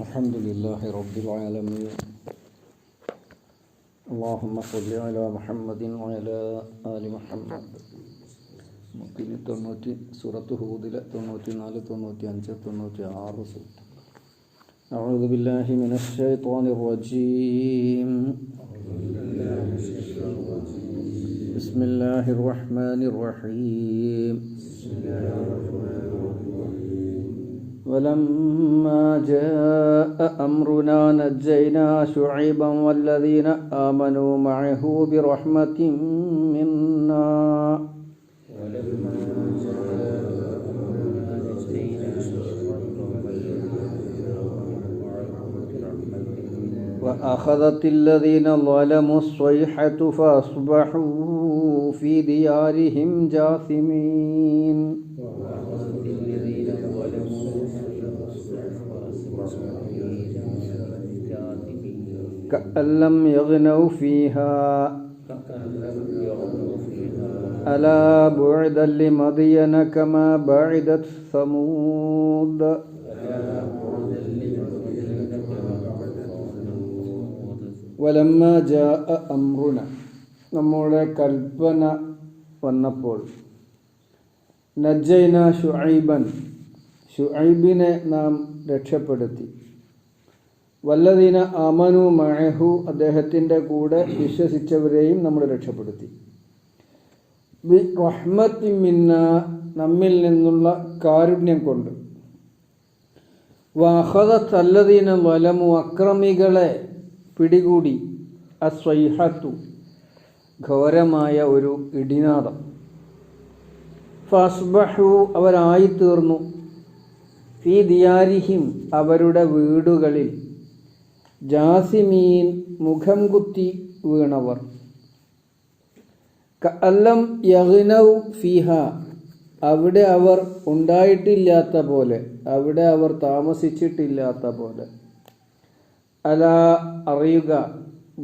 الحمد لله رب العالمين اللهم صل على محمد وعلى آل محمد. സൂറത്ത് ഹൂദിലെ 94, 95, 96 أعوذ بالله من الشيطان الرجيم بسم الله الرحمن الرحيم ولما جاء أمرنا نجينا شعيبا والذين آمنوا معه برحمة منا وأخذت الذين ظلموا الصيحة فأصبحوا في ديارهم جاثمين كأن لم يغنوا فيها ألا بعدا لمدين كما بعدت ثمود ولما جاء أمرنا നമ്മുടെ കൽപ്പന വന്നപ്പോൾ നജ്ജൈന ഷുഐബിനെ നാം രക്ഷപ്പെടുത്തി. വല്ലദീന ആമനു മഅഹു അദ്ദേഹത്തിൻ്റെ കൂടെ വിശ്വസിച്ചവരെയും നമ്മൾ രക്ഷപ്പെടുത്തി. ബി റഹ്മത്തി മിന്ന നമ്മിൽ നിന്നുള്ള കാരുണ്യം കൊണ്ട്. വഅഖദത് അല്ലദീന വലമു അക്രമികളെ പിടികൂടി. അസ്വൈഹത്തു ഘോരമായ ഒരു ഇടിനാദം. ഫസ്ബഹു അവരായിത്തീർന്നു. ഫീ ദിയാരിഹിം അവരുടെ വീടുകളിൽ. ജാസിമീൻ മുഖം കുത്തി വീണവർ. കഅല്ലം യഗ്നൗ ഫീഹ അവിടെ അവർ ഉണ്ടായിട്ടില്ലാത്ത പോലെ, അവിടെ അവർ താമസിച്ചിട്ടില്ലാത്ത പോലെ. അലാ അറിയുക,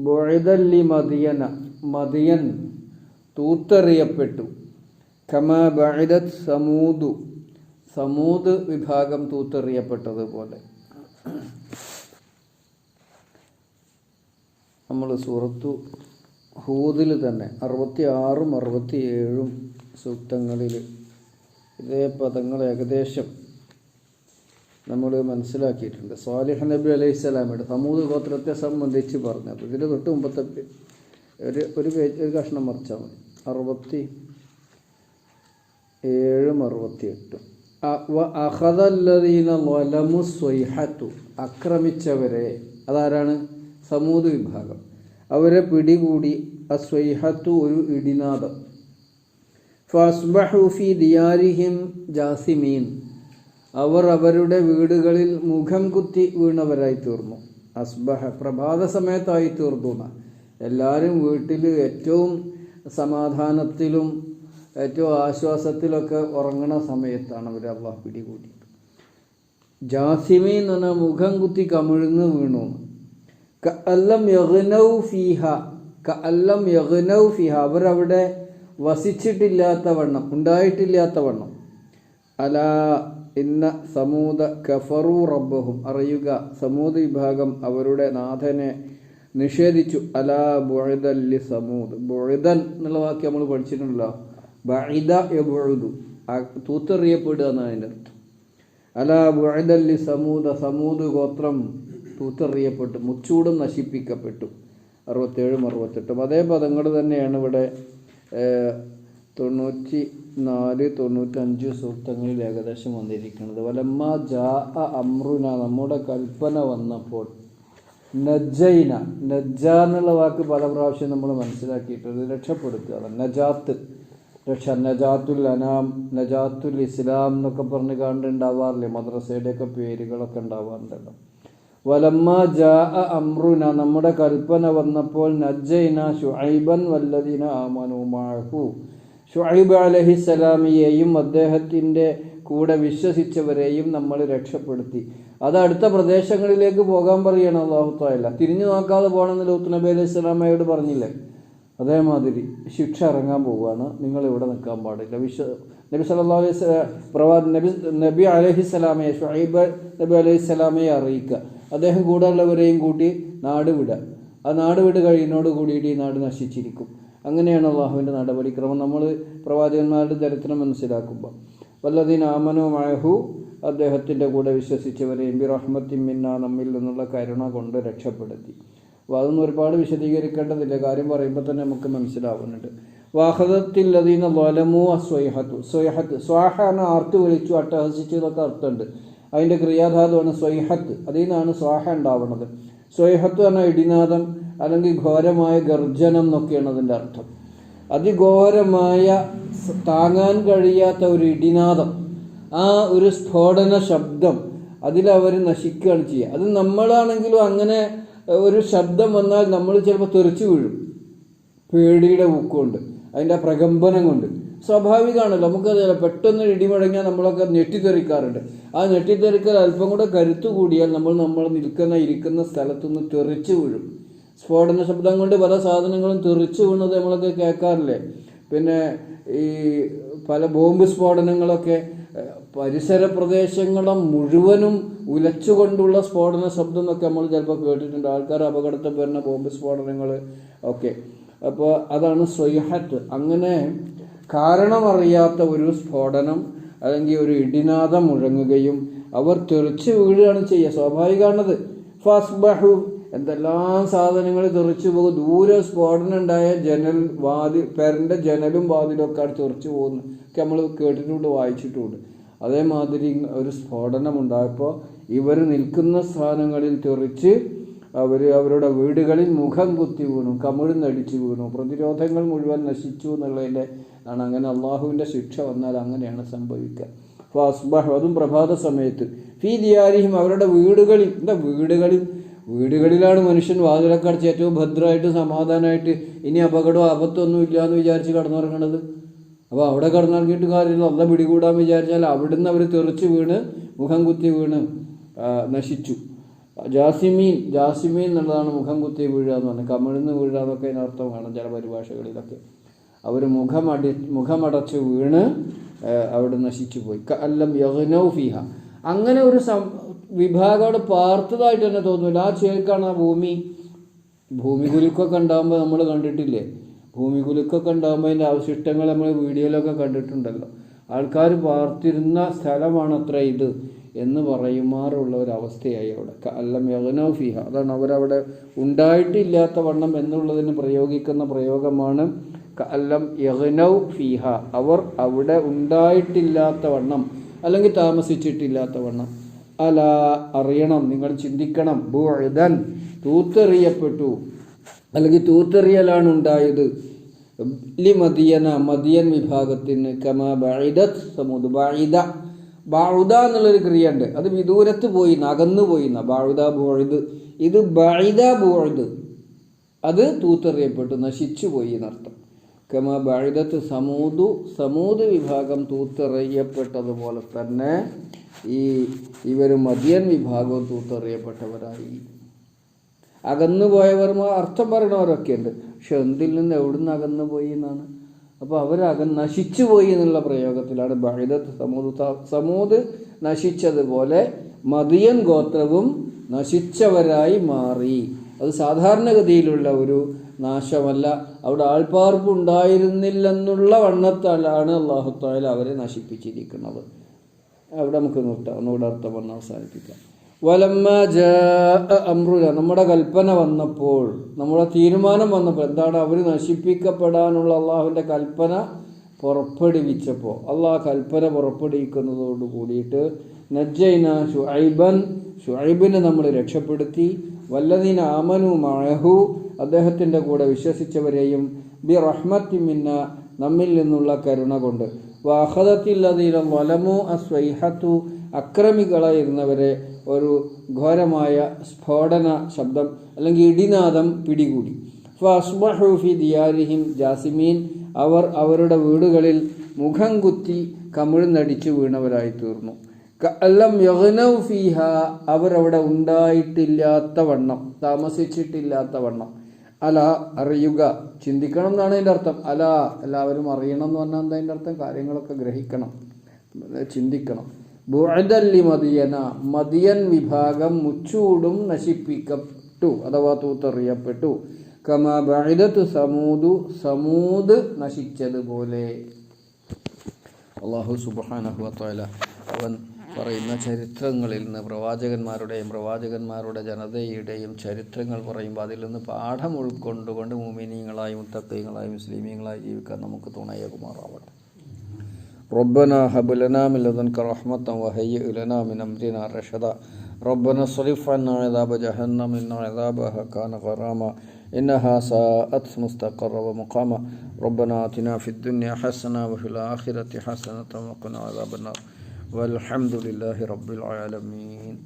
ബുഇദല്ലി മദിയന മദിയൻ തൂത്തെറിയപ്പെട്ടു. കമാ ബഅദത് സമൂദ് വിഭാഗം തൂത്തെറിയപ്പെട്ടതുപോലെ. നമ്മൾ സൂറത്തു ഹൂദിൽ തന്നെ 66, 67 സൂക്തങ്ങളിൽ ഇതേ പദങ്ങൾ ഏകദേശം നമ്മൾ മനസ്സിലാക്കിയിട്ടുണ്ട്. സ്വാലിഹ് നബി അലൈഹിസ്സലാമയുടെ സമൂദ് ഗോത്രത്തെ സംബന്ധിച്ച് പറഞ്ഞത് ഇതിന് തൊട്ട് മുമ്പത്തെ ഒരു കഷ്ണം മറിച്ചാൽ മതി. 67, 68. അഖദല്ലദീന വലമു സ്വൈഹത്തു അക്രമിച്ചവരെ, അതാരാണ്? സമൂദ് വിഭാഗം. അവരെ പിടികൂടി. അസ്വൈഹത്തു ഒരു ഇടിനാദം. ഫസ്ബഹു ഫീ ദിയാരിഹിം ജാസിമീൻ അവർ അവരുടെ വീടുകളിൽ മുഖം കുത്തി വീണവരായി തീർന്നു. അസ്ബഹ പ്രഭാത സമയത്തായി തീർന്നു. എല്ലാവരും വീട്ടിൽ ഏറ്റവും സമാധാനത്തിലും ഏറ്റവും ആശ്വാസത്തിലൊക്കെ ഉറങ്ങണ സമയത്താണ് അവർ അള്ളാഹ് പിടികൂടിയത്. ജാസിമീൻ എന്ന് പറഞ്ഞാൽ മുഖം കുത്തി കമിഴ്ന്ന് വീണു. കഅല്ലം യഗ്നൗ ഫീഹ അവരവിടെ വസിച്ചിട്ടില്ലാത്ത വണ്ണം, ഉണ്ടായിട്ടില്ലാത്ത വണ്ണം. അലാ ഇന്ന സമൂദ കഫറു റബ്ബഹും അറിയുക, സമൂദ് വിഭാഗം അവരുടെ നാഥനെ നിഷേധിച്ചു. അലാ ബുഇദൻ ലി സമൂദ്. ബുഇദൻ എന്നുള്ള വാക്യം നമ്മൾ പഠിച്ചിട്ടുണ്ടല്ലോ. ബഇദ യബുഉദു തൂത്തെറിയപ്പെടുക എന്നാണ് അതിൻ്റെ അർത്ഥം. അലാ ബുഇദൻ ലി സമൂദ് ഗോത്രം തൂത്തെറിയപ്പെട്ടു, മുച്ചൂടും നശിപ്പിക്കപ്പെട്ടു. 67, 68 അതേ പദങ്ങൾ തന്നെയാണ് ഇവിടെ 94, 95 സൂക്തങ്ങളിൽ ഏകദേശം വന്നിരിക്കുന്നത്. വലമ്മ ജാ അമ്രുന നമ്മുടെ കൽപ്പന വന്നപ്പോൾ. നജ്ജൈന എന്നുള്ള വാക്ക് പല പ്രാവശ്യം നമ്മൾ മനസ്സിലാക്കിയിട്ടുണ്ട്. രക്ഷപ്പെടുത്തുക, നജാത്ത്, രക്ഷ. നജാത്തുൽ അനാം, നജാത്തുൽ ഇസ്ലാം എന്നൊക്കെ പറഞ്ഞ് കണ്ടുണ്ടാവാറില്ലേ? മദ്രസയുടെയൊക്കെ പേരുകളൊക്കെ ഉണ്ടാവാറുണ്ടല്ലോ. വലമ്മ ജാ അമ്രുന നമ്മുടെ കൽപ്പന വന്നപ്പോൾ. നജ്ജൈന ശുഐബൻ വല്ലദീന ആമനു മഅഹു ശുഐബ് അലൈഹിസ്സലാമിയെയും അദ്ദേഹത്തിൻ്റെ കൂടെ വിശ്വസിച്ചവരെയും നമ്മൾ രക്ഷപ്പെടുത്തി. അത് അടുത്ത പ്രദേശങ്ങളിലേക്ക് പോകാൻ പറയണം അല്ലാഹു തആല. തിരിഞ്ഞു നോക്കാതെ പോകണമെന്ന് ലൂത്ത് നബി അലൈഹിസ്സലാമയോട് പറഞ്ഞില്ലേ? അതേമാതിരി ശിക്ഷ ഇറങ്ങാൻ പോവുകയാണ്, നിങ്ങൾ ഇവിടെ നിൽക്കാൻ പാടില്ല. നബി സല്ലല്ലാഹു അലൈഹി നബി അലൈഹിസ്സലാമയെ ഷുഐബ് നബി അലൈഹിസ്സലാമയെ അറിയിക്കുക. അദ്ദേഹം കൂടെ ഉള്ളവരെയും കൂട്ടി നാട് വിടുക. ആ നാട് വിട്ട് കഴിയുന്നതോട് കൂടിയിട്ട് ഈ നാട് നശിച്ചിരിക്കും. അങ്ങനെയാണ് അള്ളാഹുവിൻ്റെ നടപടിക്രമം. നമ്മൾ പ്രവാചകന്മാരുടെ ചരിത്രം മനസ്സിലാക്കുമ്പോൾ വല്ലദീന ആമനൂ മഅഹു, അദ്ദേഹത്തിൻ്റെ കൂടെ വിശ്വസിച്ചവരെയും ബിറഹ്മത്തിൻ മിന്നാ, നമ്മിൽ നിന്നുള്ള കരുണ കൊണ്ട് രക്ഷപ്പെടുത്തി. അപ്പോൾ അതൊന്നും ഒരുപാട് വിശദീകരിക്കേണ്ടതില്ല, കാര്യം പറയുമ്പോൾ തന്നെ നമുക്ക് മനസ്സിലാവുന്നുണ്ട്. വാഹദത്തില്ലദീന ളലമു അസ്വൈഹത്തു, സ്വൈഹത്ത് സ്വാഹാന ആർത്ത് വിളിച്ചു അട്ടഹസിച്ചു എന്നൊക്കെ അർത്ഥമുണ്ട്. അതിൻ്റെ ക്രിയാധാതുവാണ് സ്വൈഹത്ത്, അതിൽ നിന്നാണ് സ്വാഹ ഉണ്ടാവുന്നത്. സ്വൈഹത്ത് പറഞ്ഞാൽ ഇടിനാദം അല്ലെങ്കിൽ ഘോരമായ ഗർജനം എന്നൊക്കെയാണ് അതിൻ്റെ അർത്ഥം. അതിഘോരമായ താങ്ങാൻ കഴിയാത്ത ഒരു ഇടിനാദം, ആ ഒരു സ്ഫോടന ശബ്ദം, അതിലവർ നശിക്കുകയാണ് ചെയ്യുക. അത് നമ്മളാണെങ്കിലും അങ്ങനെ ഒരു ശബ്ദം വന്നാൽ നമ്മൾ ചിലപ്പോൾ തെറിച്ചു വീഴും, പേടിയുടെ ഊക്കുകൊണ്ട്, അതിൻ്റെ പ്രകമ്പനം കൊണ്ട്. സ്വാഭാവികമാണല്ലോ, നമുക്കറിയാലോ, പെട്ടെന്ന് ഇടിമുഴങ്ങിയാൽ നമ്മളൊക്കെ ഞെട്ടിത്തെറിക്കാറുണ്ട്. ആ ഞെട്ടിത്തെറിക്കൽ അല്പം കൂടെ കരുത്തു കൂടിയാൽ നമ്മൾ ഇരിക്കുന്ന സ്ഥലത്തുനിന്ന് തെറിച്ചു വീഴും. സ്ഫോടന ശബ്ദം കൊണ്ട് പല സാധനങ്ങളും തെറിച്ചു വീണത് നമ്മളൊക്കെ കേൾക്കാറില്ലേ. പിന്നെ ഈ പല ബോംബ് സ്ഫോടനങ്ങളൊക്കെ പരിസര പ്രദേശങ്ങളും മുഴുവനും ഉലച്ചുകൊണ്ടുള്ള സ്ഫോടന ശബ്ദം എന്നൊക്കെ നമ്മൾ ചിലപ്പോൾ കേട്ടിട്ടുണ്ട്. ആൾക്കാർ അപകടത്തിൽ വരുന്ന ബോംബ് സ്ഫോടനങ്ങൾ ഒക്കെ. അപ്പോൾ അതാണ് സ്വൈഹത്ത്. അങ്ങനെ കാരണമറിയാത്ത ഒരു സ്ഫോടനം അല്ലെങ്കിൽ ഒരു ഇടിനാദം മുഴങ്ങുകയും അവർ തെറിച്ച് വീഴുകയാണ് ചെയ്യുക. സ്വാഭാവികമാണത്. ഫസ്ബഹു, എന്തെല്ലാം സാധനങ്ങൾ തെറിച്ചു പോകും. ദൂരെ സ്ഫോടനം ഉണ്ടായ പേരൻ്റെ ജനലും വാതിലും ഒക്കെ തെറിച്ചു പോകുന്നു ഒക്കെ നമ്മൾ കേട്ടിട്ടുണ്ട്, വായിച്ചിട്ടുണ്ട്. അതേമാതിരി ഒരു സ്ഫോടനം ഉണ്ടായപ്പോൾ ഇവർ നിൽക്കുന്ന സ്ഥാനങ്ങളിൽ തെറിച്ച് അവരുടെ വീടുകളിൽ മുഖം കുത്തി വീണു, കമിഴ്ന്നടിച്ച് വീണു, പ്രതിരോധങ്ങൾ മുഴുവൻ നശിച്ചു എന്നുള്ളതിൻ്റെ ആണ്. അങ്ങനെ അള്ളാഹുവിൻ്റെ ശിക്ഷ വന്നാൽ അങ്ങനെയാണ് സംഭവിക്കുക. ഫസ്ബഹു, അതും പ്രഭാത സമയത്ത്, ഫീ ദിയാരിഹിം, അവരുടെ വീടുകളിൽ. വീടുകളിലാണ് മനുഷ്യൻ വാതിലൊക്കെ അടച്ച് ഏറ്റവും ഭദ്രമായിട്ട് സമാധാനമായിട്ട് ഇനി അപകടമോ ആപത്തൊന്നും ഇല്ല എന്ന് വിചാരിച്ച് കടന്നുറങ്ങണത്. അപ്പോൾ അവിടെ കടന്നിറങ്ങിയിട്ട് കാര്യമില്ല. അല്ല പിടികൂടാൻ വിചാരിച്ചാൽ അവിടുന്ന് അവർ തെറിച്ച് വീണ് മുഖം കുത്തി വീണ് നശിച്ചു. ജാസിമീൻ എന്നുള്ളതാണ് മുഖം കുത്തി വീഴുക എന്ന് പറഞ്ഞാൽ, കമിഴ്ന്ന് വീഴുക എന്നൊക്കെ അതിനർത്ഥം കാണും ചില പരിഭാഷകളിലൊക്കെ. അവർ മുഖമടച്ച് വീണ് അവിടെ നശിച്ചു പോയി. കഅല്ലം യഗ്നൗ ഫീഹ, അങ്ങനെ ഒരു വിഭാഗം അവിടെ പാർത്തതായിട്ട് തന്നെ തോന്നില്ല. ആ ചേർക്കാണ് ആ ഭൂമി കുലുക്കൊക്കെ ഉണ്ടാകുമ്പോൾ നമ്മൾ കണ്ടിട്ടില്ലേ. ഭൂമി കുലുക്കൊക്കെ ഉണ്ടാകുമ്പോൾ അതിൻ്റെ അവശിഷ്ടങ്ങൾ നമ്മൾ വീഡിയോയിലൊക്കെ കണ്ടിട്ടുണ്ടല്ലോ. ആൾക്കാർ പാർത്തിരുന്ന സ്ഥലമാണ് അത്ര ഇത് എന്ന് പറയുമാറുള്ള ഒരവസ്ഥയായി അവിടെ. കഅല്ലം യഗ്നൗ ഫീഹ, അതാണ് അവരവിടെ ഉണ്ടായിട്ടില്ലാത്ത വണ്ണം എന്നുള്ളതിന് പ്രയോഗിക്കുന്ന പ്രയോഗമാണ് കഅല്ലം യഗ്നൗ ഫീഹ, അവർ അവിടെ ഉണ്ടായിട്ടില്ലാത്ത വണ്ണം അല്ലെങ്കിൽ താമസിച്ചിട്ടില്ലാത്ത വണ്ണം. അല, അറിയണം, നിങ്ങൾ ചിന്തിക്കണം. ബുഅദൻ, തൂത്തെറിയപ്പെട്ടു അല്ലെങ്കിൽ തൂത്തെറിയലാണ് ഉണ്ടായത്. മദിയന, മദിയൻ വിഭാഗത്തിന്. കമാ ബഅദത് സമൂദ്, ബഅദ എന്നുള്ളൊരു ക്രിയ ഉണ്ട്. അത് വിദൂരത്ത് പോയി, അകന്നു പോയി. ബഅദ ബുഅദ്, ഇത് ബഅദ ബുഅദ്, അത് തൂത്തെറിയപ്പെട്ടു, നശിച്ചു പോയി എന്നർത്ഥം. കമാ ബഅദത്ത് സമൂദ് വിഭാഗം തൂത്തെറിയപ്പെട്ടതുപോലെ തന്നെ ഇവർ മദിയൻ വിഭാഗവും തൂത്തെറിയപ്പെട്ടവരായി. അകന്നുപോയവർ അർത്ഥം പറയുന്നവരൊക്കെ ഉണ്ട്. പക്ഷെ എന്തിൽ നിന്ന് എവിടുന്ന് അകന്നു പോയി എന്നാണ്. അപ്പോൾ അവർ നശിച്ചു പോയി എന്നുള്ള പ്രയോഗത്തിലാണ് ബഅദത്ത് സമൂദ് നശിച്ചതുപോലെ മദിയൻ ഗോത്രവും നശിച്ചവരായി മാറി. അത് സാധാരണഗതിയിലുള്ള ഒരു നാശമല്ല, അവിടെ ആൾപ്പാർപ്പ് ഉണ്ടായിരുന്നില്ലെന്നുള്ള വണ്ണത്താലാണ് അല്ലാഹു തആല അവരെ നശിപ്പിച്ചിരിക്കുന്നത്. അവിടെ നമുക്ക് നിർത്താം, ഒന്നുകൂടെ അർത്ഥം വന്ന് അവസാനിപ്പിക്കാം. വലമ്മാ ജാഅ അംറുന, നമ്മുടെ കൽപ്പന വന്നപ്പോൾ, നമ്മുടെ തീരുമാനം വന്നപ്പോൾ, എന്താണ് അവർ നശിപ്പിക്കപ്പെടാനുള്ള അള്ളാഹുവിൻ്റെ കൽപ്പന പുറപ്പെടുവിച്ചപ്പോൾ, അള്ളാഹ് കൽപ്പന പുറപ്പെടുവിക്കുന്നതോട് കൂടിയിട്ട് നജ്ജൈന ശുഐബിനെ നമ്മൾ രക്ഷപ്പെടുത്തി. വല്ലദീന ആമനു മഅഹു, അദ്ദേഹത്തിൻ്റെ കൂടെ വിശ്വസിച്ചവരെയും ബിറഹ്മത്തി മിന്ന, നമ്മിൽ നിന്നുള്ള കരുണ കൊണ്ട്. വഅഖദത്തില്ലദീന ളലമു അസ്വൈഹത്തു, അക്രമികളായിരുന്നവരെ ഒരു ഘോരമായ സ്ഫോടന ശബ്ദം അല്ലെങ്കിൽ ഇടിനാദം പിടികൂടി. ഫഅസ്ബഹു ഫി ദിയാരിഹിം ജാസിമീൻ, അവർ അവരുടെ വീടുകളിൽ മുഖം കുത്തി കമിഴ്ന്നടിച്ചു വീണവരായി തീർന്നു. കഅല്ലം യഗ്നൗ ഫീഹ, അവരവിടെ ഉണ്ടായിട്ടില്ലാത്ത വണ്ണം, താമസിച്ചിട്ടില്ലാത്ത വണ്ണം. അല, അറിയുക, ചിന്തിക്കണം എന്നാണ് അതിൻ്റെ അർത്ഥം. അല, എല്ലാവരും അറിയണം എന്ന് പറഞ്ഞാൽ എന്താ അതിൻ്റെ അർത്ഥം? കാര്യങ്ങളൊക്കെ ഗ്രഹിക്കണം, ചിന്തിക്കണം. ബുഅദല്ലി മദിയന, മദിയൻ വിഭാഗം മുച്ചൂടും നശിപ്പിക്കപ്പെട്ടു അഥവാ തൂത്തെറിയപ്പെട്ടു. കമാ ബഅദത്തു സമൂദു, സമൂദ് നശിച്ചതുപോലെ. അല്ലാഹു സുബ്ഹാനഹു വ തആല അവൻ പറയുന്ന ചരിത്രങ്ങളിൽ നിന്ന് പ്രവാചകന്മാരുടെയും പ്രവാചകന്മാരുടെ ജനതയുടെയും ചരിത്രങ്ങൾ പറയുമ്പോൾ അതിൽ നിന്ന് പാഠം ഉൾക്കൊണ്ടുകൊണ്ട് മുഅ്മിനീങ്ങളായി മുത്തഖീങ്ങളായി മുസ്ലിമീങ്ങളായി ജീവിക്കാൻ നമുക്ക് തുണയാകുമാറാവട്ടെ. റബ്ബനാ ഹബ് ലനാ മിൻ ലദൻക റഹ്മതൻ വഹയ്യിഅ് ലനാ മിൻ അംരിനാ റഷദാ. റബ്ബനാ സ്രിഫ് അന്നാ അദാബ ജഹന്നം ഇന്ന അദാബഹ കാന ഗറാമ ഇന്നഹാ സാഅത് മുസ്തഖറ വമുഖാമ. റബ്ബനാ ആതിനാ ഫിദ്ദുനിയ ഹസന വഫിൽ ആഖിറതി ഹസനത വഖിനാ അദാബന്നാർ. വൽഹംദുലില്ലാഹി റബ്ബിൽ ആലമീൻ.